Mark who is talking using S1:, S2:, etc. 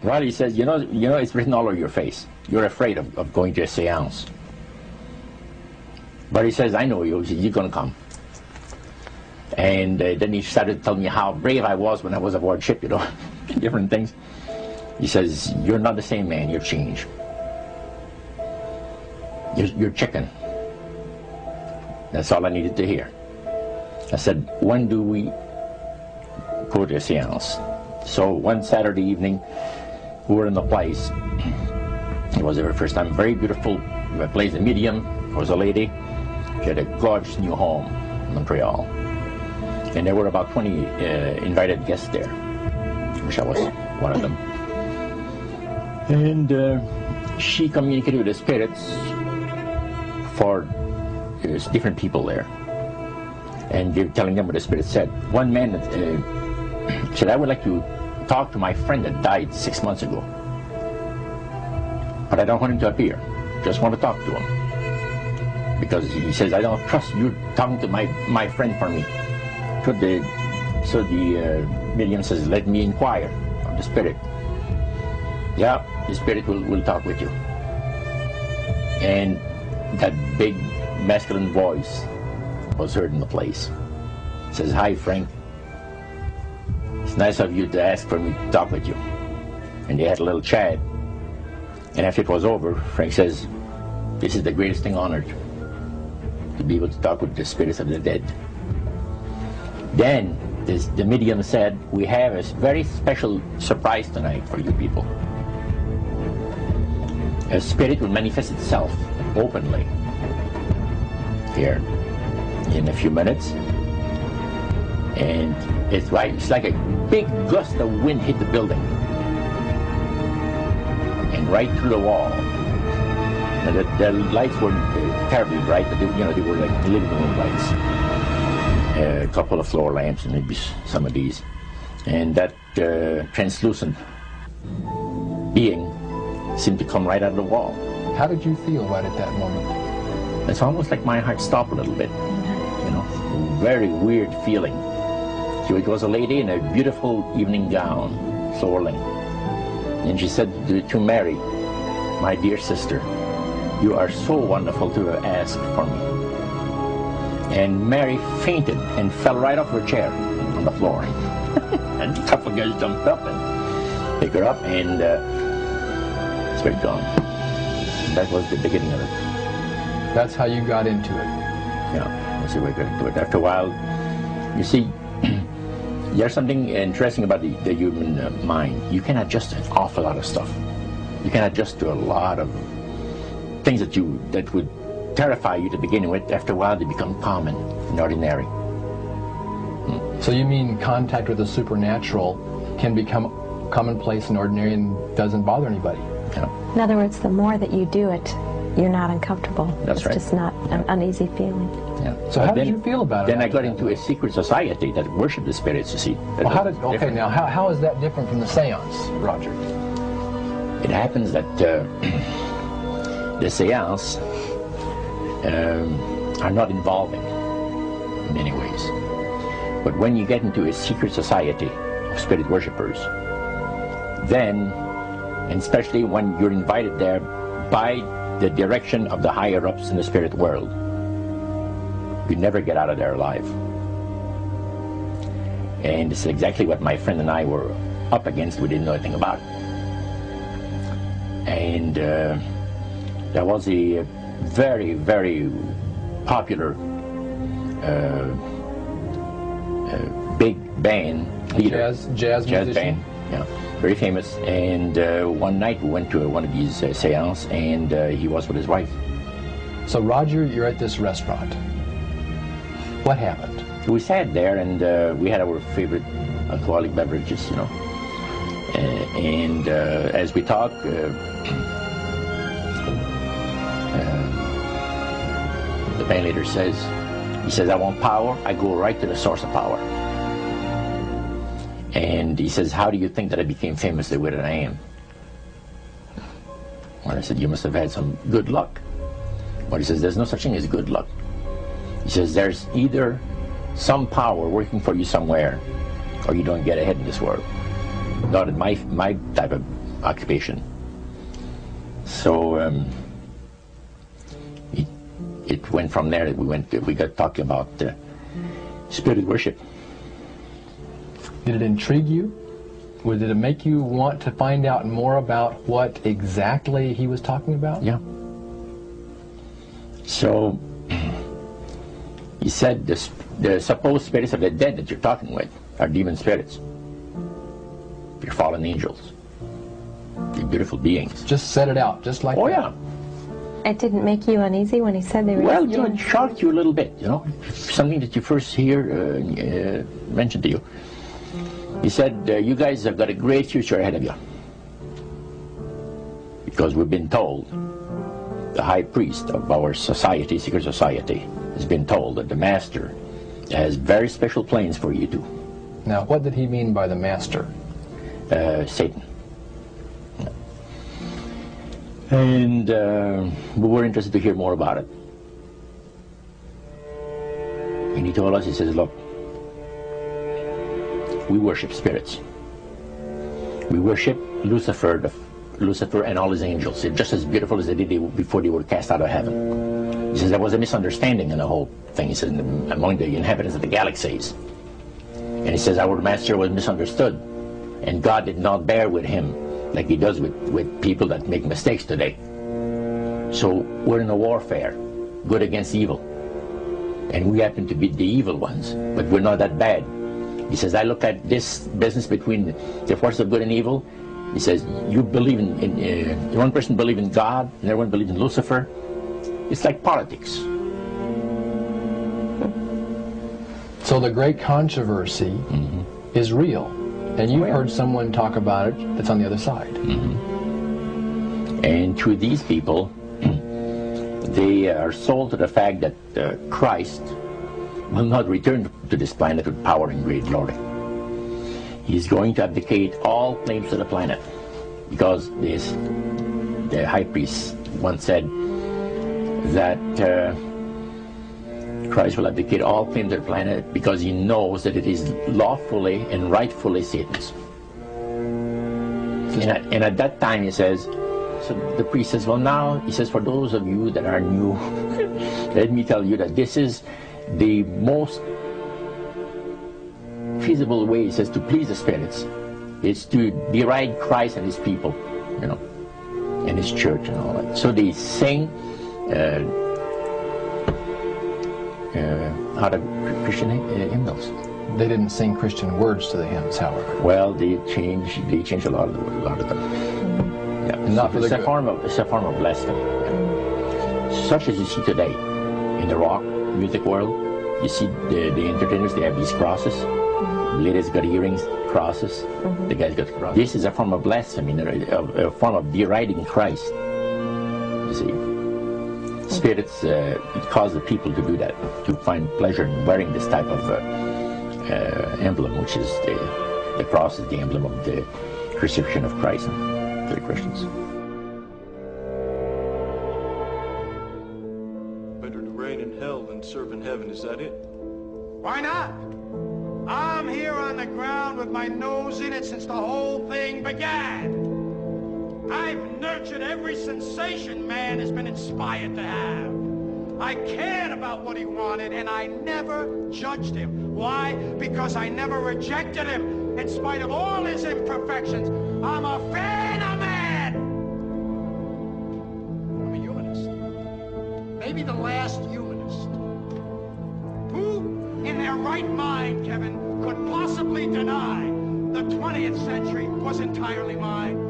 S1: Well, he says, you know, it's written all over your face. You're afraid of going to a seance. But he says, I know you. He says, you're going to come. And then he started to tell me how brave I was when I was aboard ship, you know, different things. He says, you're not the same man, you're changed. You're chicken. That's all I needed to hear. I said, when do we go to a seance? So one Saturday evening, we were in the place. It was the very first time. Very beautiful place. The medium was a lady. She had a gorgeous new home in Montreal. And there were about 20 invited guests there, which I was one of them. And she communicated with the spirits for different people there. And they were telling them what the spirit said. One man said, I would like to talk to my friend that died 6 months ago. But I don't want him to appear. Just want to talk to him. Because he says, I don't trust you talking to my friend for me. So the medium says, let me inquire of the spirit. Yeah, the spirit will talk with you. And that big masculine voice was heard in the place. It says, hi, Frank. It's nice of you to ask for me to talk with you. And they had a little chat. And after it was over, Frank says, this is the greatest thing on earth, to be able to talk with the spirits of the dead. Then the medium said, we have a very special surprise tonight for you people. A spirit will manifest itself openly here in a few minutes. And it's like a big gust of wind hit the building. And right through the wall. Now the lights weren't terribly bright, but they were like living room lights. A couple of floor lamps and maybe some of these. And that translucent being seemed to come right out of the wall.
S2: How did you feel right at that moment?
S1: It's almost like my heart stopped a little bit. You know, very weird feeling. So it was a lady in a beautiful evening gown, swirling. And she said to Mary, my dear sister, you are so wonderful to have asked for me. And Mary fainted and fell right off her chair on the floor. And a couple of guys jumped up and picked her up, and spirit gone. And that was the beginning of it.
S2: That's how you got into it.
S1: Yeah, that's the way I got into it. After a while, you see, there's something interesting about the human mind. You can adjust to an awful lot of stuff. You can adjust to a lot of things that would terrify you to begin with. After a while, they become common and ordinary.
S2: So you mean contact with the supernatural can become commonplace and ordinary and doesn't bother anybody?
S1: Yeah.
S3: In other words, the more that you do it, you're not uncomfortable.
S1: That's right.
S3: It's just not an uneasy feeling.
S1: Yeah.
S2: So how did you feel about it?
S1: Then I got into a secret society that worshipped the spirits, you see.
S2: Well, how is that different from the seance, Roger?
S1: It happens that the seance are not involving in many ways. But when you get into a secret society of spirit worshippers, then, and especially when you're invited there by the direction of the higher-ups in the spirit world, you never get out of there alive. And it's exactly what my friend and I were up against. We didn't know anything about it. And there was a very, very popular big band leader.
S2: Jazz musician?
S1: Band, yeah, very famous. And one night we went to one of these seances, and he was with his wife.
S2: So Roger, you're at this restaurant. What happened?
S1: We sat there, and we had our favorite alcoholic beverages, you know. And as we talked, the band leader says, he says, I want power. I go right to the source of power. And he says, how do you think that I became famous the way that I am? Well, I said, you must have had some good luck. But he says, there's no such thing as good luck. He says, there's either some power working for you somewhere, or you don't get ahead in this world. Not in my type of occupation. So it went from there. We got talking about spirit worship.
S2: Did it intrigue you? Or did it make you want to find out more about what exactly he was talking about?
S1: Yeah. So he said the supposed spirits of the dead that you're talking with are demon spirits. They're fallen angels. They're beautiful beings.
S2: Just set it out, just like that.
S1: Oh, yeah.
S3: It didn't make you uneasy when he said they were...
S1: Well, it shocked you a little bit, something that you first hear mentioned to you. He said, you guys have got a great future ahead of you. Because we've been told, the high priest of our society, secret society, has been told that the master has very special plans for you too.
S2: Now, what did he mean by the master?
S1: Satan. And we were interested to hear more about it. And he told us, he says, look, we worship spirits. We worship Lucifer and all his angels. They're just as beautiful as they did before they were cast out of heaven. He says there was a misunderstanding in the whole thing. He says among the inhabitants of the galaxies. And he says our master was misunderstood. And God did not bear with him like he does with people that make mistakes today. So we're in a warfare, good against evil. And we happen to be the evil ones, but we're not that bad. He says, I look at this business between the forces of good and evil. He says, you believe in one person believes in God, and everyone believes in Lucifer. It's like politics.
S2: So the great controversy is real. And you've heard someone talk about it that's on the other side.
S1: And to these people, they are sold to the fact that Christ will not return to this planet with power and great glory. He's going to abdicate all claims to the planet, because the high priest once said that Christ will abdicate all claims to the planet because he knows that it is lawfully and rightfully Satan's. And at that time, he says, so the priest says, well, now, he says, for those of you that are new, let me tell you that this is the most feasible way, he says, to please the spirits. It's to deride Christ and his people, and his church and all that. So they sing out of Christian hymnals.
S2: They didn't sing Christian words to the hymns, however.
S1: Well, they changed a lot of them. Yeah,
S2: and not for the good.
S1: It's a form of blasphemy. Such as you see today in the rock music world. You see the entertainers, they have these crosses. The ladies got earrings, crosses. The guys got crosses. This is a form of blasphemy, a form of deriding Christ. You see. Spirits cause the people to do that, to find pleasure in wearing this type of emblem, which is the cross is the emblem of the crucifixion of Christ to the Christians.
S4: Better to reign in hell than serve in heaven, is that it?
S5: Why not? I'm here on the ground with my nose in it since the whole thing began. I've nurtured every sensation man has been inspired to have. I cared about what he wanted, and I never judged him. Why? Because I never rejected him, in spite of all his imperfections. I'm a man. I'm a humanist. Maybe the last humanist. Who, in their right mind, Kevin, could possibly deny the 20th century was entirely mine?